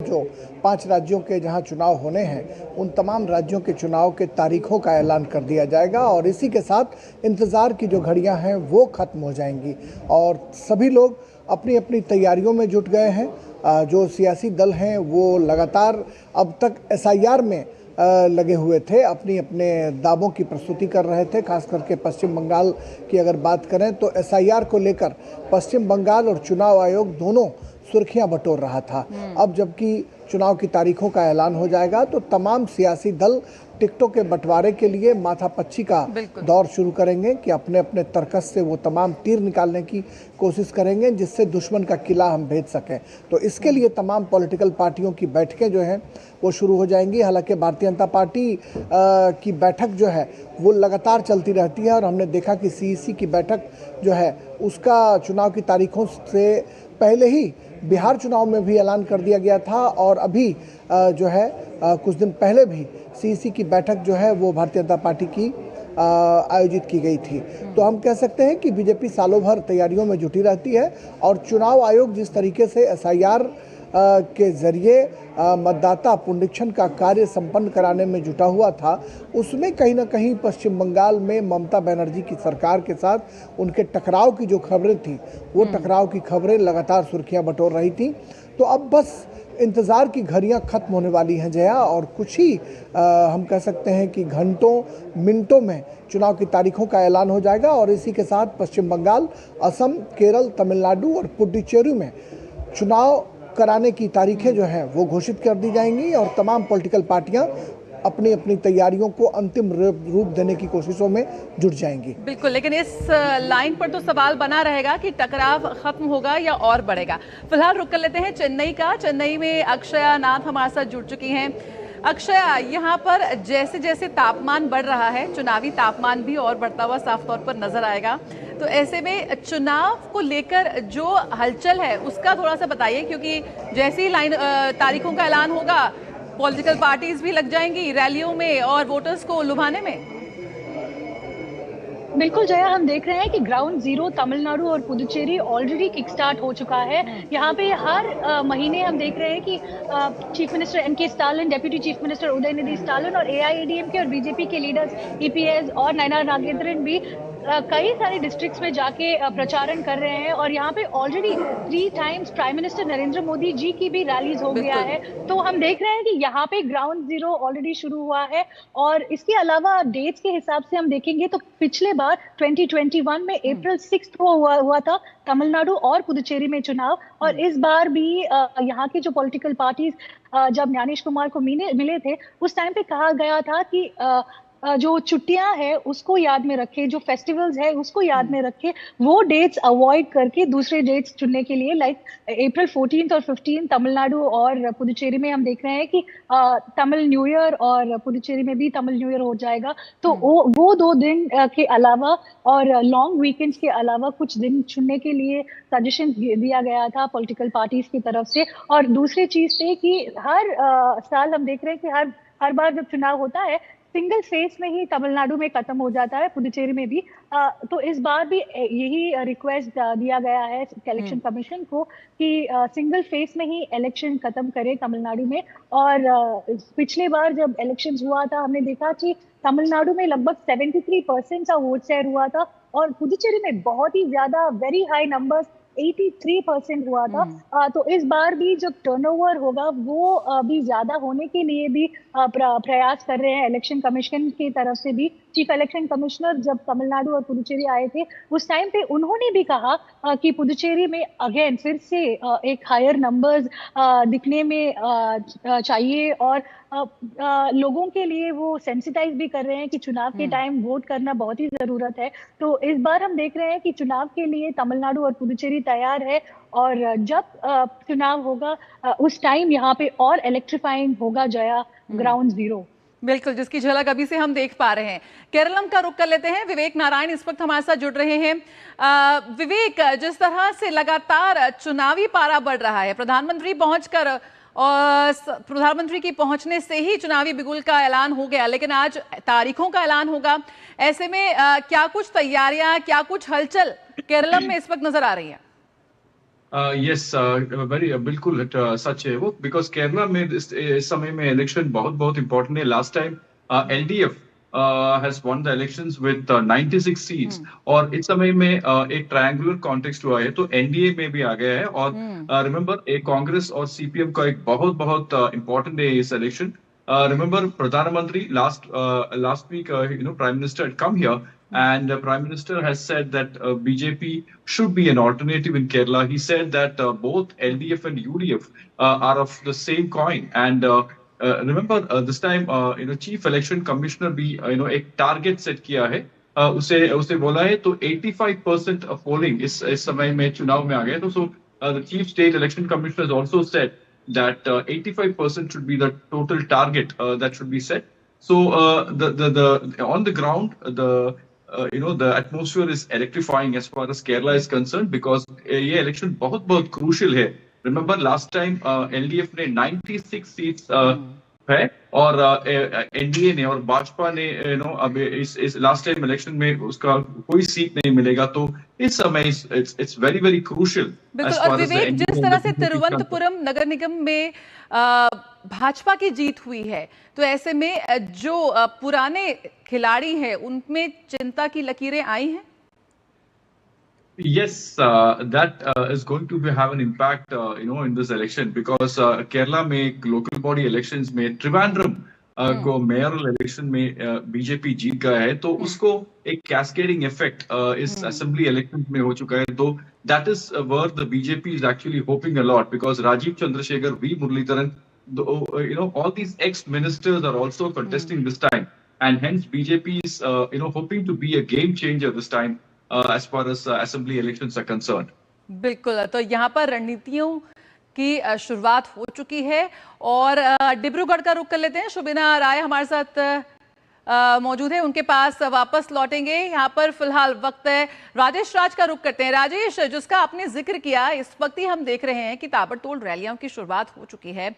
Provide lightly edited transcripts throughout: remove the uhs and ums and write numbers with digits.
जो 5 राज्यों के जहां चुनाव होने हैं उन तमाम राज्यों के चुनाव के तारीखों का ऐलान कर दिया जाएगा और इसी के साथ इंतज़ार की जो घड़ियां हैं वो ख़त्म हो जाएंगी और सभी लोग अपनी अपनी तैयारियों में जुट गए हैं। जो सियासी दल हैं वो लगातार अब तक एसआईआर में लगे हुए थे, अपनी अपने दावों की प्रस्तुति कर रहे थे। खास करके पश्चिम बंगाल की अगर बात करें तो एसआईआर को लेकर पश्चिम बंगाल और चुनाव आयोग दोनों सुर्खियां बटोर रहा था। अब जबकि चुनाव की तारीखों का ऐलान हो जाएगा तो तमाम सियासी दल टिकटों के बंटवारे के लिए माथापच्ची का दौर शुरू करेंगे कि अपने अपने तर्कस से वो तमाम तीर निकालने की कोशिश करेंगे जिससे दुश्मन का किला हम भेज सकें। तो इसके लिए तमाम पॉलिटिकल पार्टियों की बैठकें जो हैं वो शुरू हो जाएंगी। हालांकि भारतीय जनता पार्टी की बैठक जो है वो लगातार चलती रहती है और हमने देखा कि सीईसी की बैठक जो है उसका चुनाव की तारीखों से पहले ही बिहार चुनाव में भी ऐलान कर दिया गया था और अभी जो है कुछ दिन पहले भी सीईसी की बैठक जो है वो भारतीय जनता पार्टी की आयोजित की गई थी। तो हम कह सकते हैं कि बीजेपी सालों भर तैयारियों में जुटी रहती है और चुनाव आयोग जिस तरीके से एसआईआर के जरिए मतदाता पुनरीक्षण का कार्य संपन्न कराने में जुटा हुआ था, उसमें कहीं ना कहीं पश्चिम बंगाल में ममता बनर्जी की सरकार के साथ उनके टकराव की जो खबरें थी वो टकराव की खबरें लगातार सुर्खियां बटोर रही थी। तो अब बस इंतज़ार की घड़ियां खत्म होने वाली हैं जया, और कुछ ही हम कह सकते हैं कि घंटों मिनटों में चुनाव की तारीखों का ऐलान हो जाएगा और इसी के साथ पश्चिम बंगाल, असम, केरल, तमिलनाडु और पुडुचेरी में चुनाव कराने की तारीखें जो हैं वो घोषित कर दी जाएंगी और तमाम पॉलिटिकल पार्टियां अपनी अपनी तैयारियों को अंतिम रूप देने की कोशिशों में जुट जाएंगी। बिल्कुल, लेकिन इस लाइन पर तो सवाल बना रहेगा कि टकराव खत्म होगा या और बढ़ेगा। फिलहाल रुक कर लेते हैं चेन्नई का। चेन्नई में अक्षया नाथ हमारे साथ जुड़ चुकी हैं। अक्षया, यहाँ पर जैसे जैसे तापमान बढ़ रहा है, चुनावी तापमान भी और बढ़ता हुआ साफ तौर पर नजर आएगा। तो ऐसे में चुनाव को लेकर जो हलचल है उसका थोड़ा सा बताइए, क्योंकि जैसे ही तारीखों का ऐलान होगा पॉलिटिकल पार्टीज भी लग जाएंगी रैलियों में और वोटर्स को लुभाने में। बिल्कुल जया, हम देख रहे हैं कि ग्राउंड जीरो तमिलनाडु और पुदुचेरी ऑलरेडी किक स्टार्ट हो चुका है। यहाँ पे हर महीने हम देख रहे हैं कि chief minister MK. Stalin, deputy chief minister Udhayanidhi Stalin और एआईएडीएमके और बीजेपी के लीडर्स ईपीएस और नयना नागेंद्रन भी कई सारे डिस्ट्रिक्ट्स में जाके प्रचारण कर रहे हैं और यहाँ पे already 3 times prime minister Narendra Modi ji की भी रैलीज हो गया है। तो हम देख रहे हैं कि यहाँ पे ग्राउंड जीरो ऑलरेडी शुरू हुआ है और इसके अलावा डेट्स के हिसाब से हम देखेंगे तो पिछले बार 2021 में अप्रैल 6 को हुआ था तमिलनाडु और पुदुचेरी में चुनाव और इस बार भी यहाँ के जो पॉलिटिकल पार्टीज जब ज्ञानेश कुमार को मिले थे उस टाइम पे कहा गया था कि जो छुट्टियां हैं उसको याद में रखे, जो फेस्टिवल्स है उसको याद में रखे, वो डेट्स अवॉइड करके दूसरे डेट्स चुनने के लिए लाइक अप्रैल 14 और 15 तमिलनाडु और पुदुचेरी में हम देख रहे हैं कि तमिल न्यू ईयर और पुदुचेरी में भी तमिल न्यू ईयर हो जाएगा। तो वो 2 दिन के अलावा और लॉन्ग वीकेंड्स के अलावा कुछ दिन चुनने के लिए सजेशन दिया गया था पॉलिटिकल पार्टीज की तरफ से। और दूसरी चीज थे कि हर साल हम देख रहे हैं कि हर बार जब चुनाव होता है सिंगल फेस में ही तमिलनाडु में खत्म हो जाता है, पुदुचेरी में भी। तो इस बार भी यही रिक्वेस्ट दिया गया है इलेक्शन कमीशन को कि सिंगल फेस में ही इलेक्शन खत्म करे तमिलनाडु में। और पिछले बार जब इलेक्शंस हुआ था हमने देखा कि तमिलनाडु में लगभग 73% का वोट शेयर हुआ था और पुदुचेरी में बहुत ही ज्यादा वेरी हाई नंबर्स 83% हुआ था। तो इस बार भी जब टर्नओवर होगा वो भी ज्यादा होने के लिए भी प्रयास कर रहे हैं इलेक्शन कमीशन की तरफ से भी। चीफ इलेक्शन कमिश्नर जब तमिलनाडु और पुदुचेरी आए थे उस टाइम पे उन्होंने भी कहा कि पुदुचेरी में अगेन फिर से एक हायर नंबर्स दिखने में चाहिए और लोगों के लिए वो सेंसिटाइज भी कर रहे हैं कि चुनाव के टाइम वोट करना बहुत ही जरूरत है। तो इस बार हम देख रहे हैं कि चुनाव के लिए तमिलनाडु और पुदुचेरी तैयार है और जब चुनाव होगा उस टाइम यहाँ पे और इलेक्ट्रीफाइंग होगा जया ग्राउंड जीरो। बिल्कुल, जिसकी झलक अभी से हम देख पा रहे हैं। केरलम का रुख कर लेते हैं। विवेक नारायण इस वक्त हमारे साथ जुड़ रहे हैं। विवेक, जिस तरह से लगातार चुनावी पारा बढ़ रहा है, प्रधानमंत्री पहुंचकर और प्रधानमंत्री की पहुंचने से ही चुनावी बिगुल का ऐलान हो गया, लेकिन आज तारीखों का ऐलान होगा। ऐसे में क्या कुछ तैयारियां, क्या कुछ हलचल केरलम में इस वक्त नजर आ रही है? यस, वेरी बिल्कुल सच है वो, बिकॉज केरला में इस समय में इलेक्शन बहुत बहुत इंपॉर्टेंट है। Last time LDF has won the elections with 96 seats, और इस समय में एक ट्रायंगुलर कॉन्टेक्स्ट हुआ है, तो एनडीए में भी आ गया है। और रिमेंबर, एक कांग्रेस और सीपीएम का एक बहुत बहुत इंपॉर्टेंट है इस election. Remember, Pradhan Mantri last week, Prime Minister had come here, and Prime Minister has said that BJP should be an alternative in Kerala. He said that both LDF and UDF are of the same coin. And remember, this time, Chief Election Commissioner भी एक target set किया है। उसे बोला है, तो 85% of polling इस समय में चुनाव में आ गया। तो the Chief State Election Commissioner has also said that 85% should be the total target that should be set. So the on the ground, the atmosphere is electrifying as far as Kerala is concerned, because ये election बहुत crucial है। Remember, last time LDF ने 96 seats है, और NDA ने और भाजपा ने अब इस लास्ट टाइम इलेक्शन में उसका कोई सीट नहीं मिलेगा। तो इस समय इट्स वेरी वेरी क्रूशियल। बिल्कुल। और विवेक, जिस तरह से तिरुवनंतपुरम नगर निगम में भाजपा की जीत हुई है, तो ऐसे में जो पुराने खिलाड़ी हैं उनमें चिंता की लकीरें आई हैं। Yes, that is going to have an impact, in this election, because Kerala में local body elections में Trivandrum को mayoral election में बीजेपी जीत गया है, तो उसको एक cascading effect इस assembly elections में हो चुका है। तो that is where the BJP is actually hoping a lot, because Rajiv Chandrasekhar, V. Muralidharan, all these ex-ministers are also contesting this time, and hence BJP is hoping to be a game changer this time as far as assembly elections are concerned. बिल्कुल। तो यहाँ पर रणनीतियों की शुरुआत हो चुकी है, और डिब्रूगढ़ का रुख कर लेते हैं। शुबिना राय हमारे साथ मौजूद है, उनके पास वापस लौटेंगे। यहाँ पर फिलहाल वक्त है राजेश राज का रुख करते हैं। राजेश, जिसका आपने जिक्र किया, इस वक्त ही हम देख रहे हैं कि ताबड़तोड़ रैलियों की शुरुआत हो चुकी है।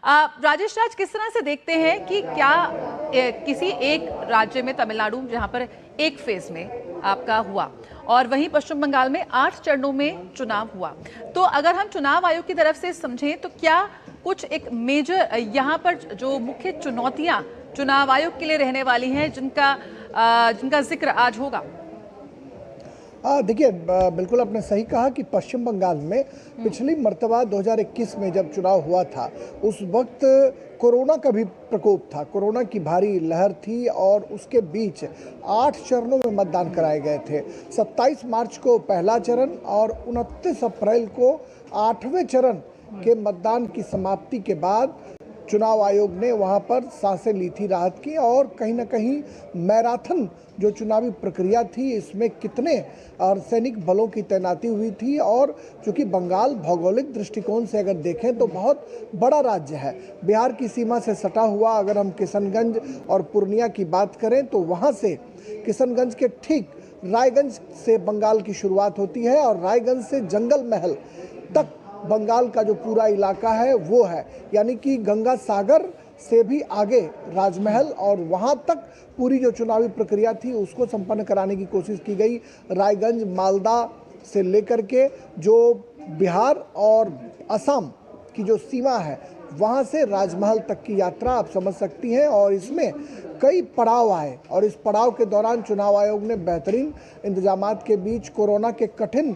राजेश राज, किस तरह से देखते हैं कि क्या किसी एक राज्य में, तमिलनाडु जहाँ पर एक फेज में आपका हुआ, और वहीं पश्चिम बंगाल में 8 चरणों में चुनाव हुआ, तो अगर हम चुनाव आयोग की तरफ से समझें तो क्या कुछ एक मेजर यहाँ पर जो मुख्य चुनौतियां चुनाव आयोग के लिए रहने वाली हैं, जिनका जिक्र आज होगा? देखिए, बिल्कुल आपने सही कहा कि पश्चिम बंगाल में पिछली मर्तबा 2021 में जब चुनाव हुआ था, उस वक्त कोरोना का भी प्रकोप था, कोरोना की भारी लहर थी, और उसके बीच 8 चरणों में मतदान कराए गए थे। 27 मार्च को पहला चरण और 29 अप्रैल को 8वें चरण के मतदान की समाप्ति के बाद चुनाव आयोग ने वहां पर सांसें ली थी राहत की, और कहीं ना कहीं मैराथन जो चुनावी प्रक्रिया थी, इसमें कितने अर्धसैनिक बलों की तैनाती हुई थी, और चूँकि बंगाल भौगोलिक दृष्टिकोण से अगर देखें तो बहुत बड़ा राज्य है, बिहार की सीमा से सटा हुआ। अगर हम किशनगंज और पूर्णिया की बात करें तो वहाँ से किशनगंज के ठीक रायगंज से बंगाल की शुरुआत होती है, और रायगंज से जंगल महल तक बंगाल का जो पूरा इलाका है वो है, यानी कि गंगा सागर से भी आगे राजमहल, और वहाँ तक पूरी जो चुनावी प्रक्रिया थी उसको संपन्न कराने की कोशिश की गई। रायगंज मालदा से लेकर के जो बिहार और असम की जो सीमा है, वहाँ से राजमहल तक की यात्रा आप समझ सकती हैं, और इसमें कई पड़ाव आए, और इस पड़ाव के दौरान चुनाव आयोग ने बेहतरीन इंतजामात के बीच कोरोना के कठिन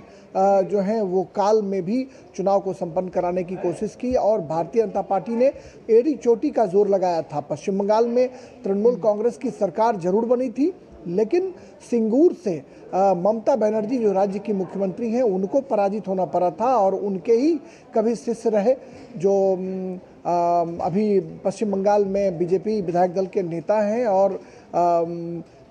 जो हैं वो काल में भी चुनाव को संपन्न कराने की कोशिश की, और भारतीय जनता पार्टी ने एड़ी चोटी का जोर लगाया था। पश्चिम बंगाल में तृणमूल कांग्रेस की सरकार जरूर बनी थी, लेकिन सिंगूर से ममता बनर्जी जो राज्य की मुख्यमंत्री हैं, उनको पराजित होना पड़ा था, और उनके ही कभी शिष्य रहे जो अभी पश्चिम बंगाल में बीजेपी विधायक दल के नेता हैं, और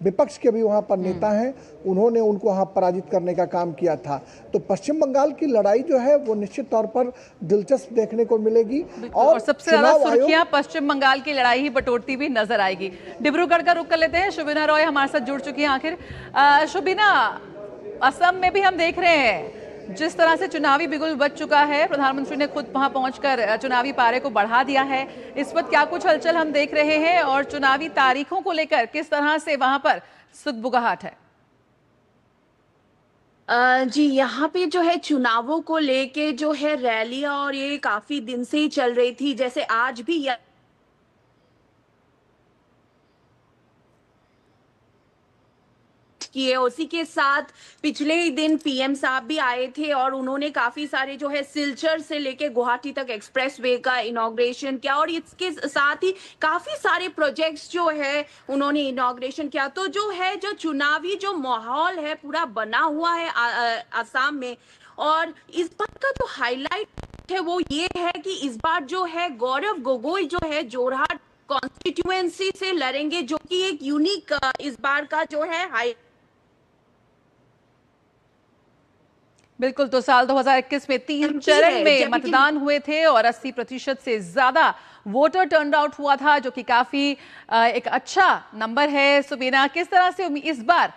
विपक्ष के भी वहाँ पर नेता हैं, उन्होंने उनको वहाँ पराजित करने का काम किया था। तो पश्चिम बंगाल की लड़ाई जो है वो निश्चित तौर पर दिलचस्प देखने को मिलेगी, और सबसे ज्यादा सुर्खियां पश्चिम बंगाल की लड़ाई ही बटोरती भी नजर आएगी। डिब्रूगढ़ का रुख कर लेते हैं। शुबिना रॉय हमारे साथ जुड़ चुकी हैं आखिर। शुबिना, असम में भी हम देख रहे हैं जिस तरह से चुनावी बिगुल बज चुका है, प्रधानमंत्री ने खुद वहां पहुंचकर चुनावी पारे को बढ़ा दिया है। इस वक्त क्या कुछ हलचल हम देख रहे हैं, और चुनावी तारीखों को लेकर किस तरह से वहां पर सुगबुगाहट है? जी, यहाँ पे जो है चुनावों को लेके जो है रैलियां और ये काफी दिन से ही चल रही थी, जैसे आज भी किए। उसी के साथ पिछले ही दिन पीएम साहब भी आए थे और उन्होंने काफी सारे जो है सिलचर से लेके गुवाहाटी तक एक्सप्रेसवे का इनॉग्रेशन किया और इसके साथ ही काफी सारे प्रोजेक्ट्स जो है उन्होंने इनॉग्रेशन किया। तो जो है जो चुनावी जो माहौल है पूरा बना हुआ है आसाम में। और इस बात का जो हाईलाइट है वो ये है कि इस बार जो है गौरव गोगोई जो है जोरहाट कॉन्स्टिट्यूएंसी से लड़ेंगे, जो कि एक यूनिक इस बार का जो है हाई। बिल्कुल, तो साल 2021 में 3 चरण में मतदान हुए थे और 80% से ज्यादा वोटर टर्न आउट हुआ था, जो कि काफी एक अच्छा नंबर है। सुबीना, किस तरह से इस बार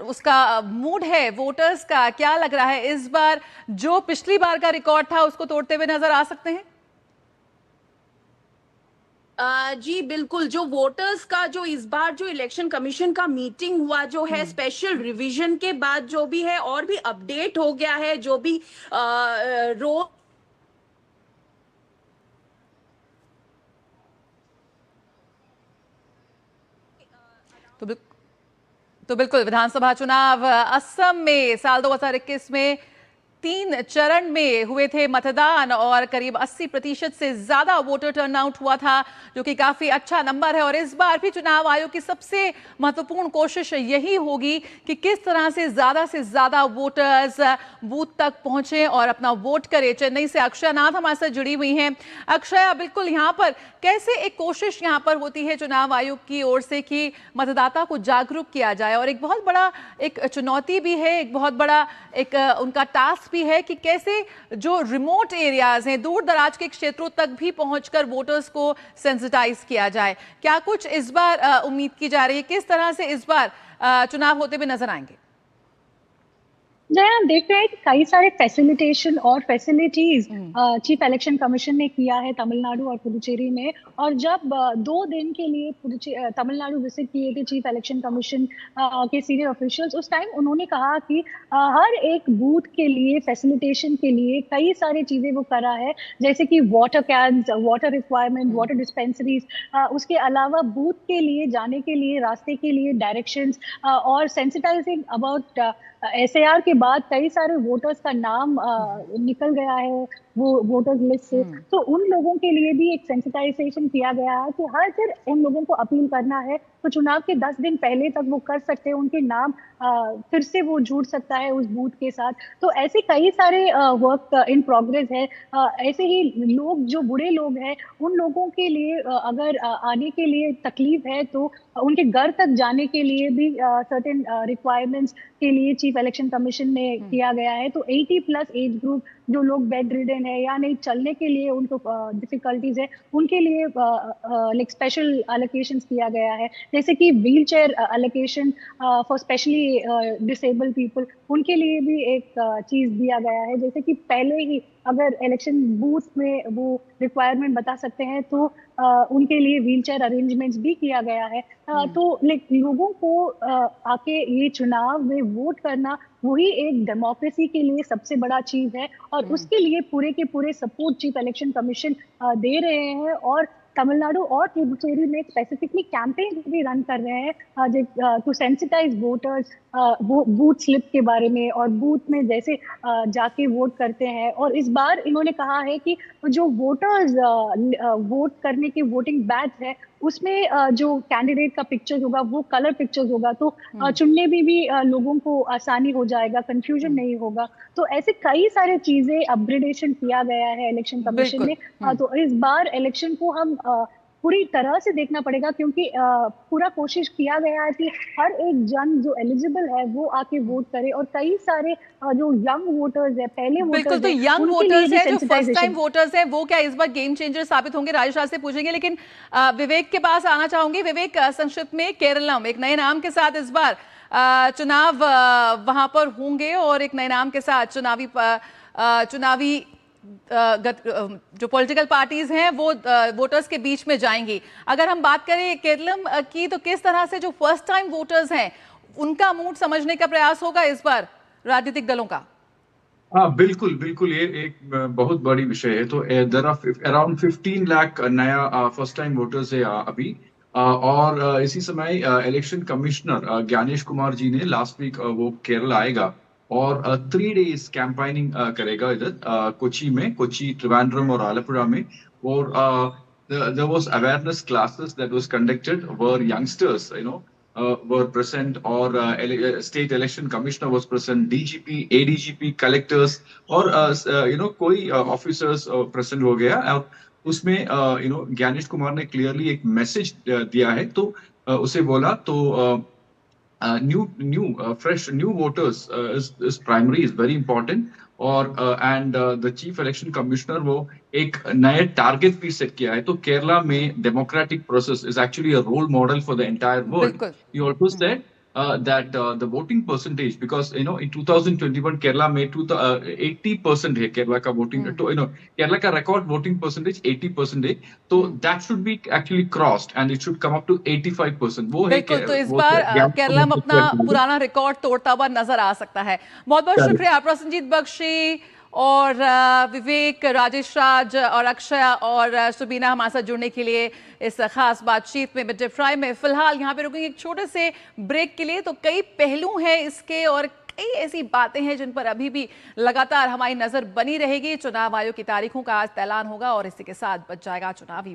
उसका मूड है वोटर्स का, क्या लग रहा है इस बार जो पिछली बार का रिकॉर्ड था उसको तोड़ते हुए नजर आ सकते हैं? जी बिल्कुल, जो वोटर्स का जो इस बार जो इलेक्शन कमीशन का मीटिंग हुआ जो है स्पेशल रिवीजन के बाद जो भी है और भी अपडेट हो गया है, जो भी रो तो बिल्कुल विधानसभा चुनाव असम में साल 2021 में 3 चरण में हुए थे मतदान और करीब 80% से ज्यादा वोटर टर्नआउट हुआ था, जो कि काफी अच्छा नंबर है। और इस बार भी चुनाव आयोग की सबसे महत्वपूर्ण कोशिश यही होगी कि किस तरह से ज्यादा वोटर्स बूथ तक पहुंचे और अपना वोट करें। चेन्नई से अक्षया नाथ हमारे साथ जुड़ी हुई हैं। अक्षया, बिल्कुल यहाँ पर कैसे एक कोशिश यहाँ पर होती है चुनाव आयोग की ओर से कि मतदाता को जागरूक किया जाए, और एक बहुत बड़ा एक चुनौती भी है, एक बहुत बड़ा एक उनका टास्क भी है कि कैसे जो रिमोट एरियाज हैं, दूर दराज के क्षेत्रों तक भी पहुंचकर वोटर्स को सेंसिटाइज किया जाए। क्या कुछ इस बार उम्मीद की जा रही है, किस तरह से इस बार चुनाव होते हुए नजर आएंगे? हम देख रहे हैं कि कई सारे फैसिलिटेशन और फैसिलिटीज चीफ इलेक्शन कमीशन ने किया है तमिलनाडु और पुडुचेरी में। और जब 2 दिन के लिए तमिलनाडु विजिट किए थे चीफ इलेक्शन कमीशन के सीनियर ऑफिशियल्स, उस टाइम उन्होंने कहा कि हर एक बूथ के लिए फैसिलिटेशन के लिए कई सारी चीजें वो करा है, जैसे कि water cans, water requirement, water dispensaries, उसके अलावा बूथ के लिए जाने के लिए रास्ते के लिए डायरेक्शंस और सेंसिटाइजिंग अबाउट SAR के बाद कई सारे वोटर्स का नाम निकल गया है वो वोटर्स लिस्ट से। तो उन लोगों के लिए भी एक सेंसिटाइजेशन किया गया है कि हर फिर उन लोगों को अपील करना है तो चुनाव के 10 दिन पहले तक वो कर सकते हैं, उनके नाम फिर से वो जुड़ सकता है उस बूथ के साथ। तो ऐसे कई सारे वर्क इन प्रोग्रेस है। ऐसे ही लोग जो बूढ़े लोग हैं उन लोगों के लिए अगर आने के लिए तकलीफ है तो उनके घर तक जाने के लिए भी सर्टेन रिक्वायरमेंट्स के लिए चीफ इलेक्शन कमीशन ने किया गया है। तो 80+ एज ग्रुप जो लोग बेड रिडन है या नहीं चलने के लिए उनको डिफिकल्टीज है, उनके लिए लाइक स्पेशल अलोकेशंस किया गया है, जैसे कि wheel chair allocation for specially disable people, उनके लिए भी एक चीज दिया गया है। जैसे कि पहले ही अगर इलेक्शन बूथ में वो रिक्वायरमेंट बता सकते हैं तो उनके लिए व्हील चेयर अरेंजमेंट्स भी किया गया है। तो लाइक लोगों को आके ये चुनाव में वोट करना वही एक डेमोक्रेसी के लिए सबसे बड़ा चीज है, और उसके लिए पूरे के पूरे सपोर्ट चीफ इलेक्शन कमीशन दे रहे हैं। और तमिलनाडु और पुडुचेरी में स्पेसिफिकली कैंपेन भी रन कर रहे हैं टू सेंसिटाइज वोटर्स वो बूथ स्लिप के बारे में और बूथ में जैसे जाके वोट करते हैं। और इस बार इन्होंने कहा है कि जो वोटर्स वोट करने के वोटिंग बैच है उसमें जो कैंडिडेट का पिक्चर होगा वो कलर पिक्चर्स होगा, तो चुनने में भी लोगों को आसानी हो जाएगा, कंफ्यूजन नहीं होगा। तो ऐसे कई सारे चीजें अपग्रेडेशन किया गया है इलेक्शन कमीशन ने। तो इस बार इलेक्शन को हम पूरी तरह से देखना पड़ेगा, क्योंकि पूरा कोशिश किया गया है कि हर एक जन जो एलिजिबल है वो आके वोट करे। और कई सारे जो यंग वोटर्स है, पहले बिल्कुल, तो यंग वोटर्स है जो फर्स्ट टाइम वोटर्स है, वो क्या इस बार गेम चेंजर साबित होंगे? राजेश राज से पूछेंगे, लेकिन विवेक के पास आना चाहूंगी। विवेक, संक्षिप्त में केरलम एक नए नाम के साथ इस बार चुनाव वहां पर होंगे और एक नए नाम के साथ चुनावी जो पॉलिटिकल पार्टीज हैं वो वोटर्स के बीच में जाएंगी। अगर हम बात करें केरलम की, तो किस तरह से जो फर्स्ट टाइम वोटर्स हैं उनका मूड समझने का प्रयास होगा इस बार राजनीतिक दलों का? हाँ, बिल्कुल बिल्कुल, ये एक बहुत बड़ी विषय है। तो देर आर अराउंड 15 लाख नया फर्स्ट टाइम वोटर्स है अभी। और इसी समय इलेक्शन कमिश्नर ज्ञानेश कुमार जी ने लास्ट वीक वो केरल आएगा और 3 डेज कैंपेनिंग करेगा इधर कोची में, कोची, त्रिवेंद्रम और आलपुरा में। और there was awareness classes that was conducted where youngsters, were present, or state election commissioner was present, DGP, ADGP, collectors, और कोई officers present हो गया। और उसमें ज्ञानेश कुमार ने क्लियरली एक मैसेज दिया है। तो उसे बोला तो fresh new voters is primary, is very important। और and the chief election commissioner वो एक नए टारगेट भी सेट किया है। तो केरला में democratic process is actually a role model for the entire world. He also said that the voting percentage, because in 2021 Kerala में 80% है केरला का वोटिंग, केरला का रिकॉर्ड वोटिंग परसेंटेज 80% है। तो that should be actually crossed and it should come up to 85%। वो है बिल्कुल, तो इस बार केरला में अपना पुराना रिकॉर्ड तोड़ता हुआ नजर आ सकता है। बहुत बहुत शुक्रिया प्रसन्नजीत बख्शी और विवेक, राजेश राज और अक्षय और सुबीना हमारे साथ जुड़ने के लिए इस खास बातचीत में मिड डे प्राइम में। फिलहाल यहाँ पे रुकेंगे एक छोटे से ब्रेक के लिए। तो कई पहलू हैं इसके और कई ऐसी बातें हैं जिन पर अभी भी लगातार हमारी नजर बनी रहेगी। चुनाव आयोग की तारीखों का आज ऐलान होगा और इसी के साथ बच जाएगा चुनावी